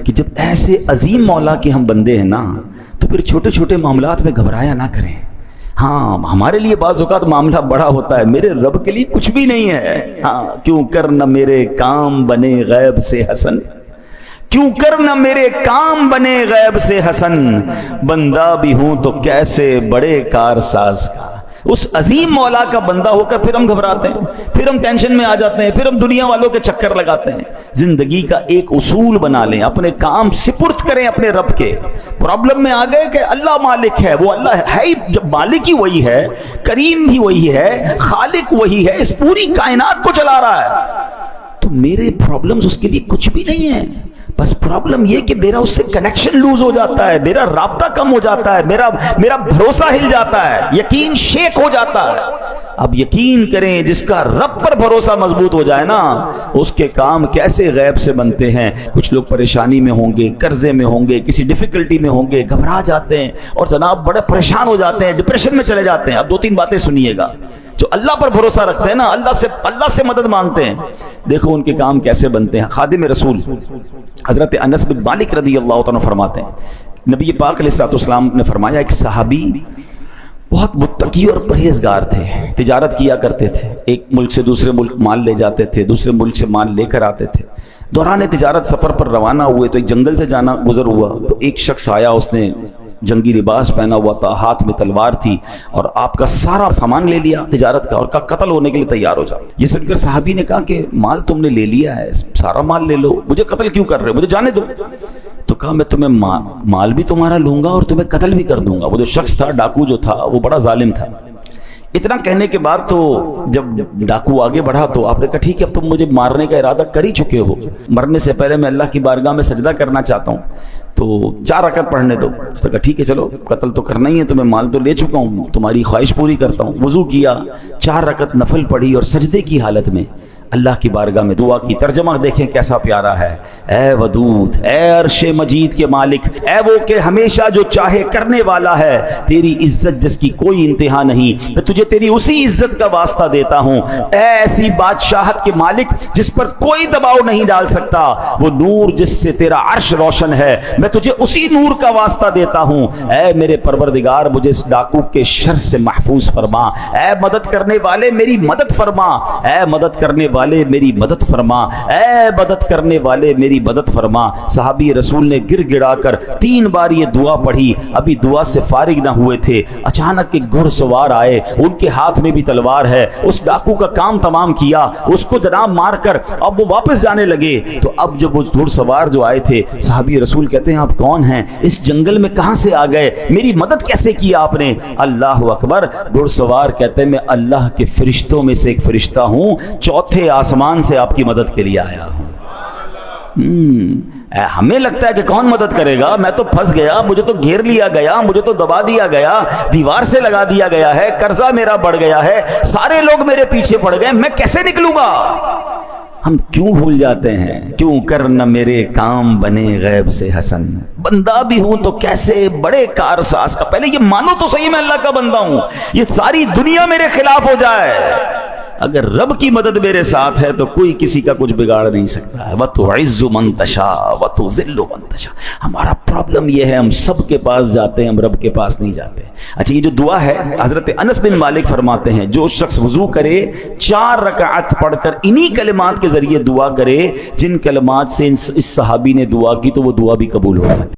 کہ جب ایسے عظیم مولا کے ہم بندے ہیں نا تو پھر چھوٹے چھوٹے معاملات میں گھبرایا نہ کریں. ہاں ہمارے لیے بعض اوقات معاملہ بڑا ہوتا ہے، میرے رب کے لیے کچھ بھی نہیں ہے. ہاں کیوں کر نہ میرے کام بنے غیب سے حسن، کیوں کر نہ میرے کام بنے غیب سے حسن، بندہ بھی ہوں تو کیسے بڑے کارساز کا. اس عظیم مولا کا بندہ ہو کر پھر ہم گھبراتے ہیں، پھر ہم ٹینشن میں آ جاتے ہیں، پھر ہم دنیا والوں کے چکر لگاتے ہیں. زندگی کا ایک اصول بنا لیں، اپنے کام سپرد کریں اپنے رب کے. پرابلم میں آ گئے کہ اللہ مالک ہے، وہ اللہ ہے ہی، جب مالک ہی وہی ہے، کریم بھی وہی ہے، خالق وہی ہے، اس پوری کائنات کو چلا رہا ہے، تو میرے پرابلمز اس کے لیے کچھ بھی نہیں ہیں. بس پرابلم یہ کہ میرا اس سے کنیکشن لوز ہو جاتا ہے، میرا رابطہ کم ہو جاتا ہے، میرا بھروسہ ہل جاتا ہے، یقین شیک ہو جاتا ہے. اب یقین کریں جس کا رب پر بھروسہ مضبوط ہو جائے نا، اس کے کام کیسے غیب سے بنتے ہیں. کچھ لوگ پریشانی میں ہوں گے، قرضے میں ہوں گے، کسی ڈیفیکلٹی میں ہوں گے، گھبرا جاتے ہیں اور جناب بڑے پریشان ہو جاتے ہیں، ڈپریشن میں چلے جاتے ہیں. اب 2-3 باتیں سنیے گا. جو اللہ پر بھروسہ رکھتے ہیں نا، اللہ سے مدد مانگتے ہیں، دیکھو ان کے کام کیسے بنتے ہیں. خادم رسول حضرت انس بن مالک رضی اللہ تعالیٰ فرماتے ہیں، نبی پاک علیہ الصلوۃ والسلام نے فرمایا ایک صحابی بہت متقی اور پرہیزگار تھے، تجارت کیا کرتے تھے، ایک ملک سے دوسرے ملک مال لے جاتے تھے، دوسرے ملک سے مال لے کر آتے تھے. دوران تجارت سفر پر روانہ ہوئے تو ایک جنگل سے جانا گزر ہوا، تو ایک شخص آیا، اس نے جنگی لباس پہنا ہوا تھا، ہاتھ میں تلوار تھی، اور آپ کا سارا سامان لے لیا تجارت کا اور کہا قتل ہونے کے لیے تیار ہو جاؤ. یہ سن کر صحابی نے کہا کہ مال تم نے لے لیا ہے، سارا مال لے لو، مجھے قتل کیوں کر رہے ہو، مجھے جانے دو. تو کہا میں تمہیں مال بھی تمہارا لوں گا اور تمہیں قتل بھی کر دوں گا. وہ جو شخص تھا، ڈاکو جو تھا، وہ بڑا ظالم تھا. اتنا کہنے کے بعد تو جب ڈاکو آگے بڑھا تو آپ نے کہا ٹھیک ہے اب تم مجھے مارنے کا ارادہ کر ہی چکے ہو، مرنے سے پہلے میں اللہ کی بارگاہ میں سجدہ کرنا چاہتا ہوں، تو 4 رکعت پڑھنے دو. اس نے کہا ٹھیک ہے چلو، قتل تو کرنا ہی ہے، تمہیں مال تو لے چکا ہوں، تمہاری خواہش پوری کرتا ہوں. وضو کیا، 4 رکعت نفل پڑھی اور سجدے کی حالت میں اللہ کی بارگاہ میں دعا کی. ترجمہ دیکھیں کیسا پیارا ہے. اے ودود، اے عرش مجید کے مالک، اے وہ کہ ہمیشہ جو چاہے کرنے والا ہے، تیری عزت جس کی کوئی انتہا نہیں، میں تجھے تیری اسی عزت کا واسطہ دیتا ہوں. اے ایسی بادشاہت کے مالک جس پر کوئی دباؤ نہیں ڈال سکتا، وہ نور جس سے تیرا عرش روشن ہے، میں تجھے اسی نور کا واسطہ دیتا ہوں. اے میرے پروردگار، مجھے اس ڈاکو کے شر سے محفوظ فرما. اے مدد کرنے والے میری مدد فرما، اے مدد کرنے والے میری مدد فرما، اے مدد کرنے والے میری مدد فرما. صحابی رسول نے گر گڑا کر 3 بار یہ دعا پڑھی. ابھی دعا سے فارغ نہ ہوئے تھے، اچانک ایک گھڑ سوار آئے، ان کے ہاتھ میں بھی تلوار ہے. اس ڈاکو کا کام تمام کیا، اس کو جناب مار کر اب وہ واپس جانے لگے. تو اب جب وہ گھڑ سوار جو آئے تھے، صحابی رسول کہتے ہیں آپ کون ہیں، اس جنگل میں کہاں سے آ گئے، میری مدد کیسے کی آپ نے؟ اللہ اکبر. گھڑ سوار کہتے ہیں میں اللہ کے فرشتوں میں سے ایک فرشتہ ہوں، 4 آسمان سے آپ کی مدد کے لیے آیا ہوں. ہمیں لگتا ہے کہ کون مدد کرے گا، میں تو پھنس گیا، مجھے تو گھیر لیا گیا، مجھے تو دبا دیا گیا، دیوار سے لگا دیا گیا ہے، قرضہ میرا بڑھ گیا ہے، سارے لوگ میرے پیچھے پڑ گئے، میں کیسے نکلوں گا؟ ہم کیوں بھول جاتے ہیں؟ کیوں کر نہ میرے کام بنے غیب سے حسن، بندہ بھی ہوں تو کیسے بڑے کارساز کا. پہلے یہ مانو تو صحیح میں اللہ کا بندہ ہوں، یہ ساری دنیا میرے خلاف ہو جائے، اگر رب کی مدد میرے ساتھ ہے تو کوئی کسی کا کچھ بگاڑ نہیں سکتا ہے. وَتُعِزُّ مَن تَشَاءُ وَتُذِلُّ مَن تَشَاءُ. ہمارا پرابلم یہ ہے ہم سب کے پاس جاتے ہیں، ہم رب کے پاس نہیں جاتے. اچھا یہ جو دعا ہے، حضرت انس بن مالک فرماتے ہیں جو شخص وضو کرے 4 رکعت پڑھ کر انہی کلمات کے ذریعے دعا کرے جن کلمات سے اس صحابی نے دعا کی، تو وہ دعا بھی قبول ہو جاتی.